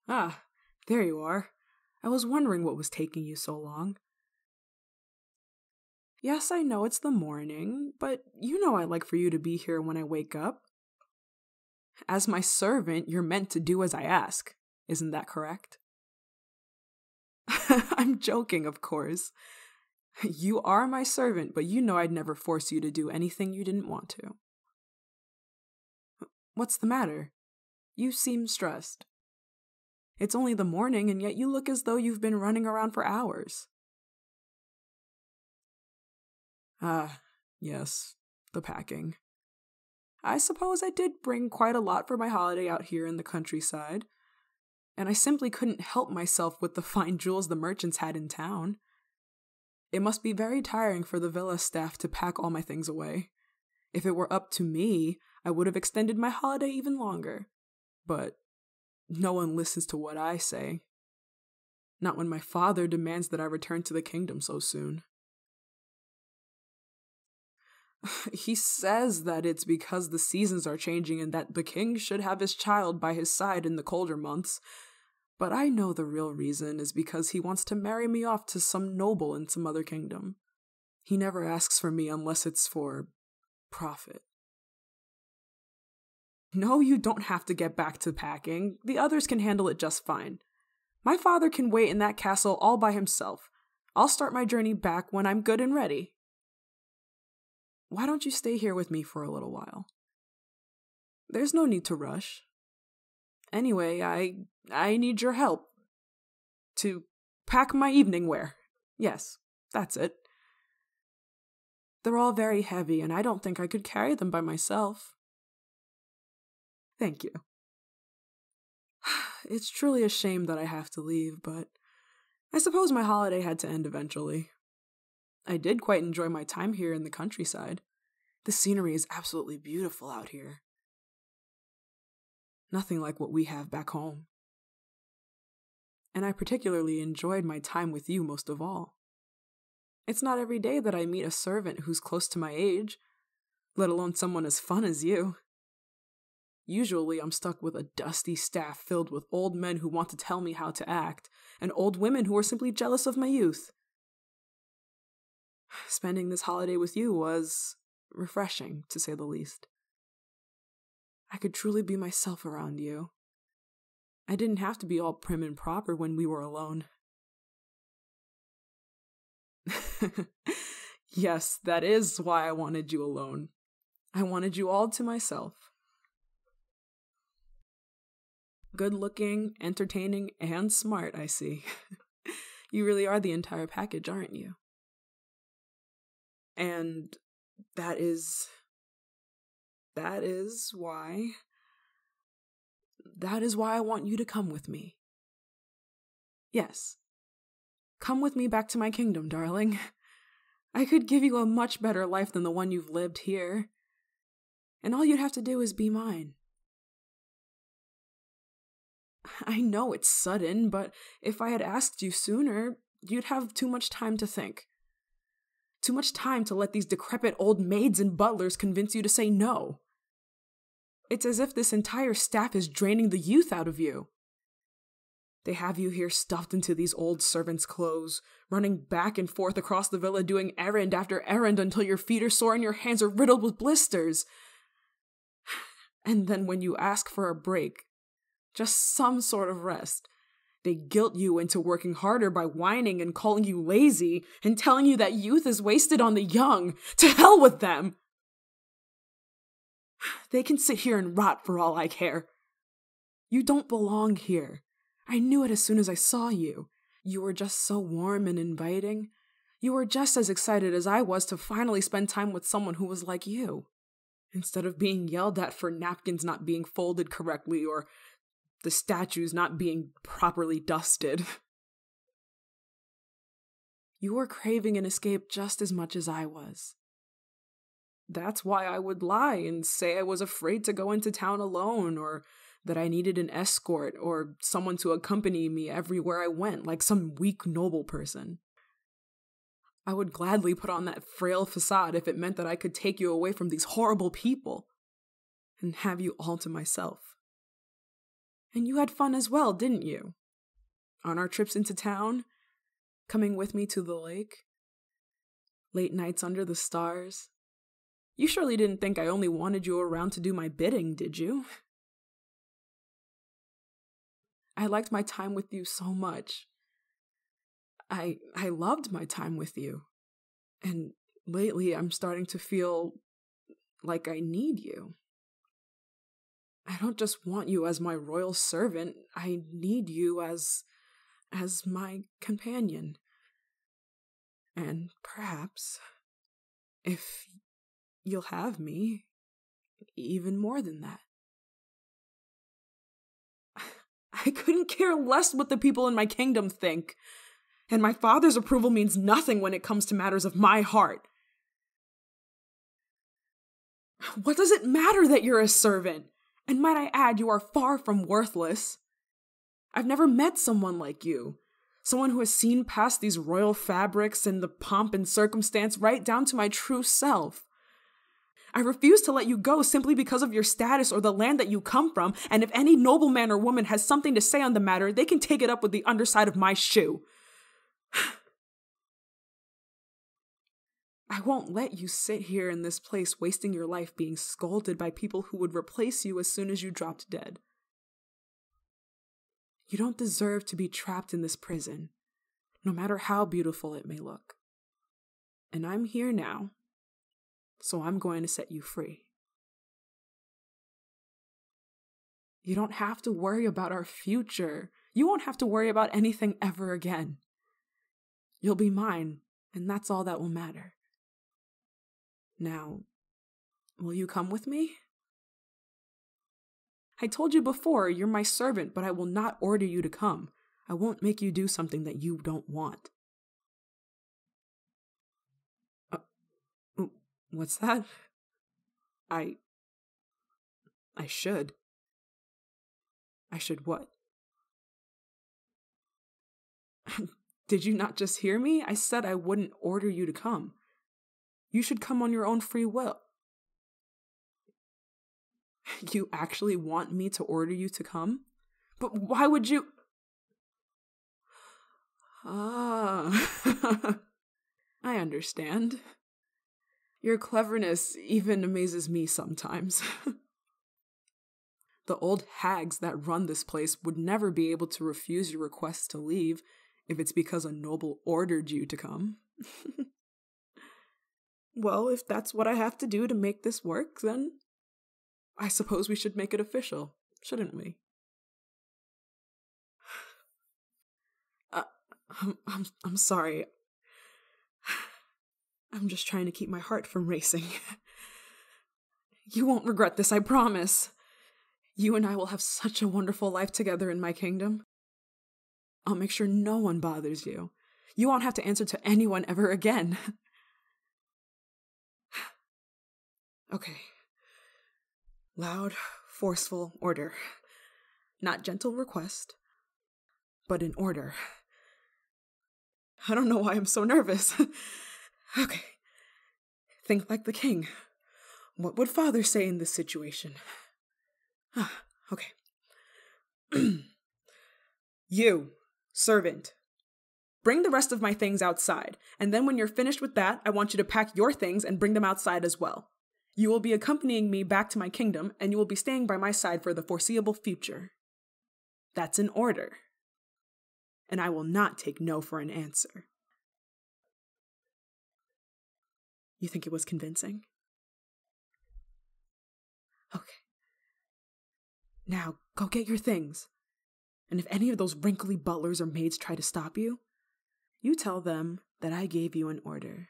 Ah, there you are. I was wondering what was taking you so long. Yes, I know it's the morning, but you know I like for you to be here when I wake up. As my servant, you're meant to do as I ask. Isn't that correct? I'm joking, of course. You are my servant, but you know I'd never force you to do anything you didn't want to. What's the matter? You seem stressed. It's only the morning, and yet you look as though you've been running around for hours. Ah, yes, the packing. I suppose I did bring quite a lot for my holiday out here in the countryside, and I simply couldn't help myself with the fine jewels the merchants had in town. It must be very tiring for the villa staff to pack all my things away. If it were up to me, I would have extended my holiday even longer. But no one listens to what I say. Not when my father demands that I return to the kingdom so soon. He says that it's because the seasons are changing and that the king should have his child by his side in the colder months. But I know the real reason is because he wants to marry me off to some noble in some other kingdom. He never asks for me unless it's for profit. No, you don't have to get back to packing. The others can handle it just fine. My father can wait in that castle all by himself. I'll start my journey back when I'm good and ready. Why don't you stay here with me for a little while? There's no need to rush. Anyway, I need your help. To pack my evening wear. Yes, that's it. They're all very heavy, and I don't think I could carry them by myself. Thank you. It's truly a shame that I have to leave, but I suppose my holiday had to end eventually. I did quite enjoy my time here in the countryside. The scenery is absolutely beautiful out here. Nothing like what we have back home. And I particularly enjoyed my time with you most of all. It's not every day that I meet a servant who's close to my age, let alone someone as fun as you. Usually I'm stuck with a dusty staff filled with old men who want to tell me how to act, and old women who are simply jealous of my youth. Spending this holiday with you was refreshing, to say the least. I could truly be myself around you. I didn't have to be all prim and proper when we were alone. Yes, that is why I wanted you alone. I wanted you all to myself. Good-looking, entertaining, and smart, I see. You really are the entire package, aren't you? And that is why I want you to come with me. Yes. Come with me back to my kingdom, darling. I could give you a much better life than the one you've lived here. And all you'd have to do is be mine. I know it's sudden, but if I had asked you sooner, you'd have too much time to think. Too much time to let these decrepit old maids and butlers convince you to say no. It's as if this entire staff is draining the youth out of you. They have you here stuffed into these old servants' clothes, running back and forth across the villa doing errand after errand until your feet are sore and your hands are riddled with blisters. And then when you ask for a break, just some sort of rest, they guilt you into working harder by whining and calling you lazy and telling you that youth is wasted on the young. To hell with them! They can sit here and rot for all I care. You don't belong here. I knew it as soon as I saw you. You were just so warm and inviting. You were just as excited as I was to finally spend time with someone who was like you. Instead of being yelled at for napkins not being folded correctly or the statues not being properly dusted. You were craving an escape just as much as I was. That's why I would lie and say I was afraid to go into town alone, or that I needed an escort or someone to accompany me everywhere I went, like some weak noble person. I would gladly put on that frail facade if it meant that I could take you away from these horrible people and have you all to myself. And you had fun as well, didn't you? On our trips into town, coming with me to the lake, late nights under the stars. You surely didn't think I only wanted you around to do my bidding, did you? I liked my time with you so much. I loved my time with you. And lately I'm starting to feel like I need you. I don't just want you as my royal servant. I need you as my companion. And perhaps, if you'll have me, even more than that. I couldn't care less what the people in my kingdom think. And my father's approval means nothing when it comes to matters of my heart. What does it matter that you're a servant? And might I add, you are far from worthless. I've never met someone like you. Someone who has seen past these royal fabrics and the pomp and circumstance right down to my true self. I refuse to let you go simply because of your status or the land that you come from, and if any nobleman or woman has something to say on the matter, they can take it up with the underside of my shoe. I won't let you sit here in this place wasting your life being scolded by people who would replace you as soon as you dropped dead. You don't deserve to be trapped in this prison, no matter how beautiful it may look. And I'm here now, so I'm going to set you free. You don't have to worry about our future. You won't have to worry about anything ever again. You'll be mine, and that's all that will matter. Now, will you come with me? I told you before, you're my servant, but I will not order you to come. I won't make you do something that you don't want. What's that? I should. I should what? Did you not just hear me? I said I wouldn't order you to come. You should come on your own free will. You actually want me to order you to come? But why would you? I understand. Your cleverness even amazes me sometimes. The old hags that run this place would never be able to refuse your request to leave if it's because a noble ordered you to come. Well, if that's what I have to do to make this work, then I suppose we should make it official, shouldn't we? I'm sorry. I'm just trying to keep my heart from racing. You won't regret this, I promise. You and I will have such a wonderful life together in my kingdom. I'll make sure no one bothers you. You won't have to answer to anyone ever again. Okay. Loud, forceful order. Not gentle request, but an order. I don't know why I'm so nervous. Okay. Think like the king. What would father say in this situation? Okay. You, servant, bring the rest of my things outside, and then when you're finished with that, I want you to pack your things and bring them outside as well. You will be accompanying me back to my kingdom, and you will be staying by my side for the foreseeable future. That's an order. And I will not take no for an answer. You think it was convincing? Okay. Now, go get your things. And if any of those wrinkly butlers or maids try to stop you, you tell them that I gave you an order.